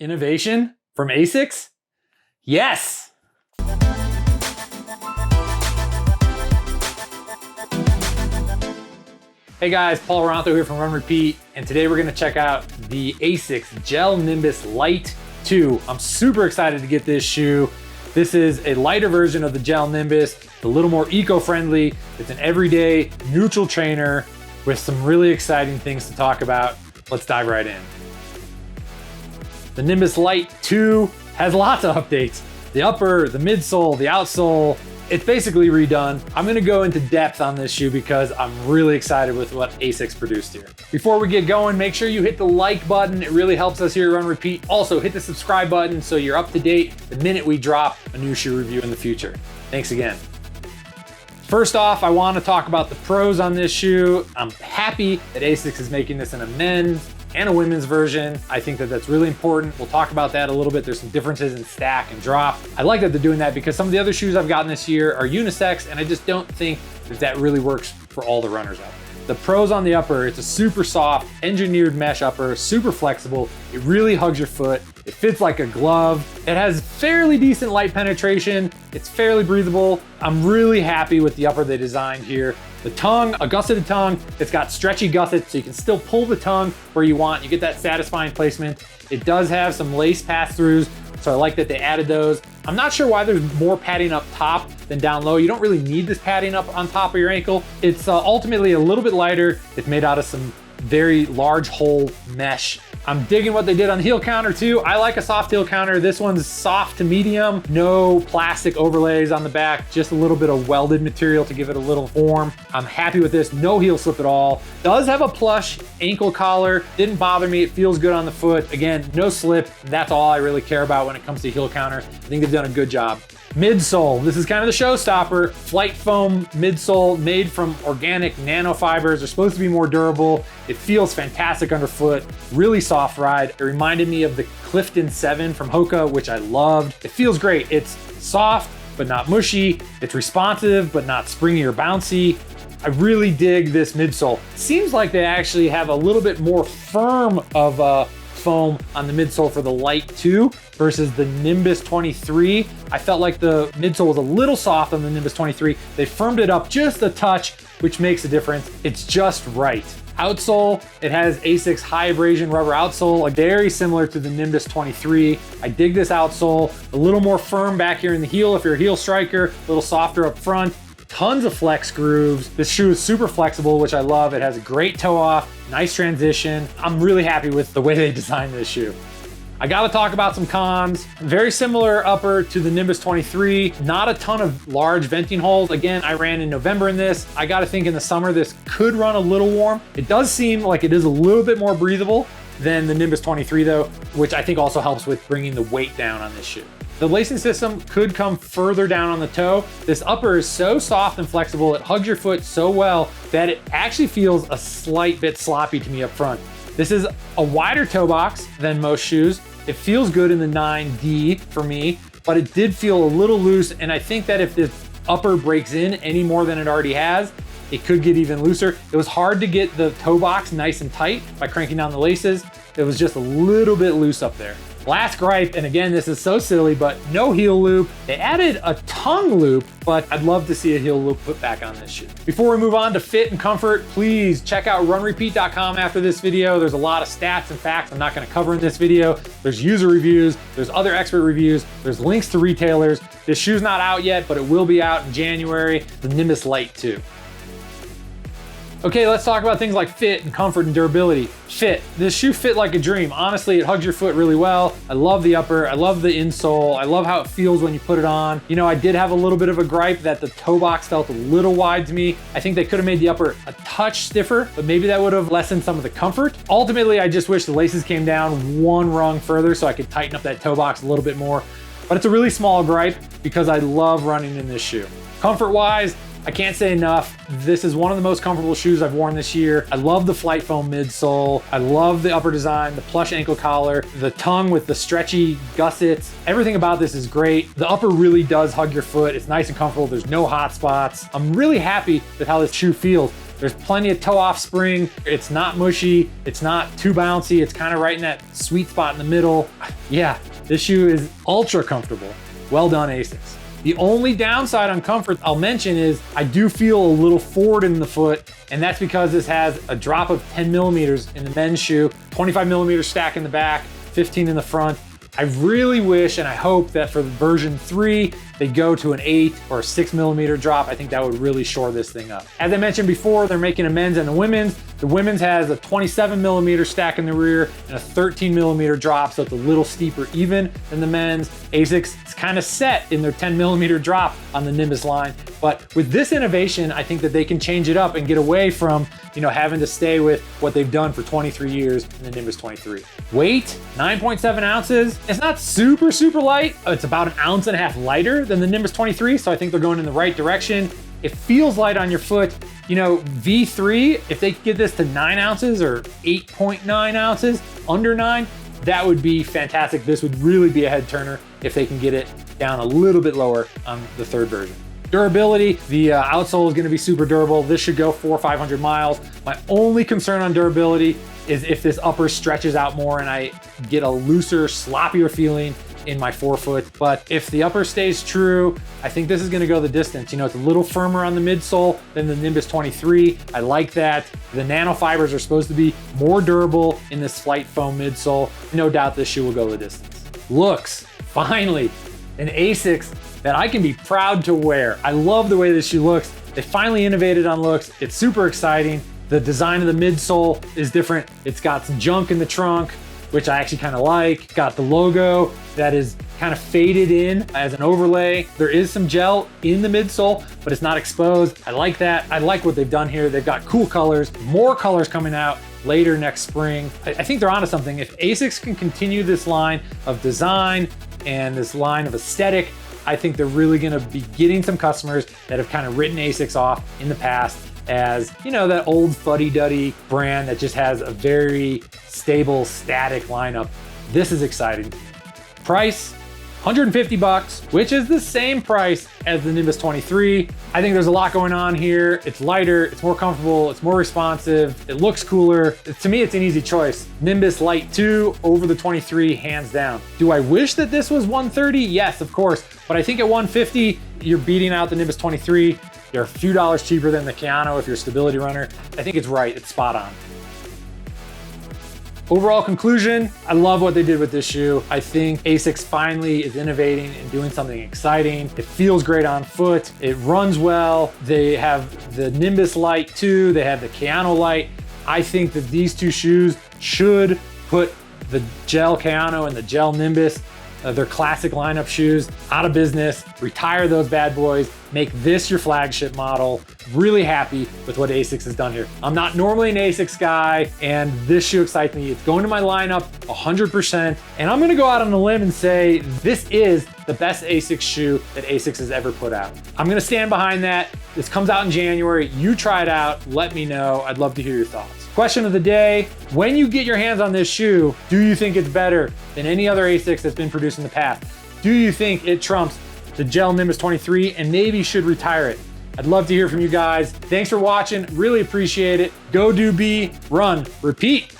Innovation from Asics? Yes! Hey guys, Paul Ronto here from RunRepeat, and today we're gonna check out the Asics Gel Nimbus Lite 2. I'm super excited to get this shoe. This is a lighter version of the Gel Nimbus, a little more eco-friendly. It's an everyday neutral trainer with some really exciting things to talk about. Let's dive right in. The Nimbus Lite 2 has lots of updates. The upper, the midsole, the outsole, it's basically redone. I'm gonna go into depth on this shoe because I'm really excited with what Asics produced here. Before we get going, make sure you hit the like button. It really helps us here at RunRepeat. Also, hit the subscribe button so you're up to date the minute we drop a new shoe review in the future. Thanks again. First off, I want to talk about the pros on this shoe. I'm happy that Asics is making this in a men's and a women's version. I think that that's really important. We'll talk about that a little bit. There's some differences in stack and drop. I like that they're doing that because some of the other shoes I've gotten this year are unisex, and I just don't think that that really works for all the runners out there. The pros on the upper, it's a super soft, engineered mesh upper, super flexible. It really hugs your foot. It fits like a glove. It has fairly decent light penetration. It's fairly breathable. I'm really happy with the upper they designed here. The tongue, a gusseted tongue. It's got stretchy gussets, so you can still pull the tongue where you want. You get that satisfying placement. It does have some lace pass-throughs, so I like that they added those. I'm not sure why there's more padding up top than down low. You don't really need this padding up on top of your ankle. It's ultimately a little bit lighter. It's made out of some very large hole mesh. I'm digging what they did on the heel counter too. I like a soft heel counter. This one's soft to medium. No plastic overlays on the back, just a little bit of welded material to give it a little form. I'm happy with this, no heel slip at all. Does have a plush ankle collar, didn't bother me. It feels good on the foot. Again, no slip. That's all I really care about when it comes to heel counter. I think they've done a good job. Midsole, this is kind of the showstopper. Flight foam midsole made from organic nanofibers. They're supposed to be more durable. It feels fantastic underfoot, really soft ride. It reminded me of the Clifton 7 from Hoka, which I loved. It feels great. It's soft, but not mushy. It's responsive, but not springy or bouncy. I really dig this midsole. Seems like they actually have a little bit more firm of a foam on the midsole for the Lite 2 versus the Nimbus 23. I felt like the midsole was a little soft on the Nimbus 23. They firmed it up just a touch, which makes a difference. It's just right. Outsole, it has Asics high abrasion rubber outsole, like very similar to the Nimbus 23. I dig this outsole, a little more firm back here in the heel if you're a heel striker, a little softer up front. Tons of flex grooves. This shoe is super flexible, which I love. It has a great toe off, nice transition. I'm really happy with the way they designed this shoe. I gotta talk about some cons. Very similar upper to the Nimbus 23. Not a ton of large venting holes. Again, I ran in November in this. I gotta think in the summer this could run a little warm. It does seem like it is a little bit more breathable than the Nimbus 23 though, which I think also helps with bringing the weight down on this shoe. The lacing system could come further down on the toe. This upper is so soft and flexible, it hugs your foot so well that it actually feels a slight bit sloppy to me up front. This is a wider toe box than most shoes. It feels good in the 9D for me, but it did feel a little loose, and I think that if the upper breaks in any more than it already has, it could get even looser. It was hard to get the toe box nice and tight by cranking down the laces. It was just a little bit loose up there. Last gripe, and again, this is so silly, but no heel loop. They added a tongue loop, but I'd love to see a heel loop put back on this shoe. Before we move on to fit and comfort, please check out RunRepeat.com after this video. There's a lot of stats and facts I'm not gonna cover in this video. There's user reviews, there's other expert reviews, there's links to retailers. This shoe's not out yet, but it will be out in January, the Nimbus Lite 2. Okay, let's talk about things like fit and comfort and durability. Fit, this shoe fit like a dream. Honestly, it hugs your foot really well. I love the upper, I love the insole. I love how it feels when you put it on. You know, I did have a little bit of a gripe that the toe box felt a little wide to me. I think they could have made the upper a touch stiffer, but maybe that would have lessened some of the comfort. Ultimately, I just wish the laces came down one rung further so I could tighten up that toe box a little bit more. But it's a really small gripe because I love running in this shoe. Comfort-wise, I can't say enough. This is one of the most comfortable shoes I've worn this year. I love the flight foam midsole. I love the upper design, the plush ankle collar, the tongue with the stretchy gussets. Everything about this is great. The upper really does hug your foot. It's nice and comfortable. There's no hot spots. I'm really happy with how this shoe feels. There's plenty of toe off spring. It's not mushy. It's not too bouncy. It's kind of right in that sweet spot in the middle. Yeah, this shoe is ultra comfortable. Well done, Asics. The only downside on comfort I'll mention is I do feel a little forward in the foot, and that's because this has a drop of 10 millimeters in the men's shoe, 25 millimeter stack in the back, 15 in the front. I really wish and I hope that for version 3, they go to an 8 or a 6 millimeter drop. I think that would really shore this thing up. As I mentioned before, they're making a men's and a women's. The women's has a 27 millimeter stack in the rear and a 13 millimeter drop, so it's a little steeper even than the men's. Asics is kind of set in their 10 millimeter drop on the Nimbus line, but with this innovation, I think that they can change it up and get away from, having to stay with what they've done for 23 years in the Nimbus 23. Weight, 9.7 ounces. It's not super, super light. It's about an ounce and a half lighter than the Nimbus 23, so I think they're going in the right direction. It feels light on your foot. V3, if they could get this to 9 ounces or 8.9 ounces, under 9, that would be fantastic. This would really be a head turner if they can get it down a little bit lower on the third version. Durability, the outsole is going to be super durable. This should go 400 or 500 miles. My only concern on durability is if this upper stretches out more and I get a looser, sloppier feeling in my forefoot. But if the upper stays true, I think this is going to go the distance. It's a little firmer on the midsole than the Nimbus 23. I like that. The nanofibers are supposed to be more durable in this flight foam midsole. No doubt this shoe will go the distance. Looks, finally, an Asics that I can be proud to wear. I love the way this shoe looks. They finally innovated on looks. It's super exciting. The design of the midsole is different. It's got some junk in the trunk, which I actually kind of like. Got the logo that is kind of faded in as an overlay. There is some gel in the midsole, but it's not exposed. I like that. I like what they've done here. They've got cool colors, more colors coming out later next spring. I think they're onto something. If Asics can continue this line of design and this line of aesthetic, I think they're really gonna be getting some customers that have kind of written Asics off in the past as, that old fuddy-duddy brand that just has a very stable, static lineup. This is exciting. Price, $150, which is the same price as the Nimbus 23. I think there's a lot going on here. It's lighter, it's more comfortable, it's more responsive, it looks cooler. To me, it's an easy choice. Nimbus Lite 2 over the 23, hands down. Do I wish that this was $130? Yes, of course. But I think at $150, you're beating out the Nimbus 23. You're a few dollars cheaper than the Keanu if you're a stability runner. I think it's right, it's spot on. Overall conclusion, I love what they did with this shoe. I think Asics finally is innovating and doing something exciting. It feels great on foot. It runs well. They have the Nimbus Lite 2. They have the Keanu Lite. I think that these two shoes should put the Gel Keanu and the Gel Nimbus, their classic lineup shoes, out of business, retire those bad boys, make this your flagship model. Really happy with what Asics has done here. I'm not normally an Asics guy, and this shoe excites me. It's going to my lineup 100%, and I'm gonna go out on a limb and say this is the best Asics shoe that Asics has ever put out. I'm gonna stand behind that. This comes out in January. You try it out, let me know. I'd love to hear your thoughts. Question of the day, when you get your hands on this shoe, do you think it's better than any other Asics that's been produced in the past? Do you think it trumps the Gel Nimbus 23 and maybe should retire it? I'd love to hear from you guys. Thanks for watching, really appreciate it. Go do be, run, repeat.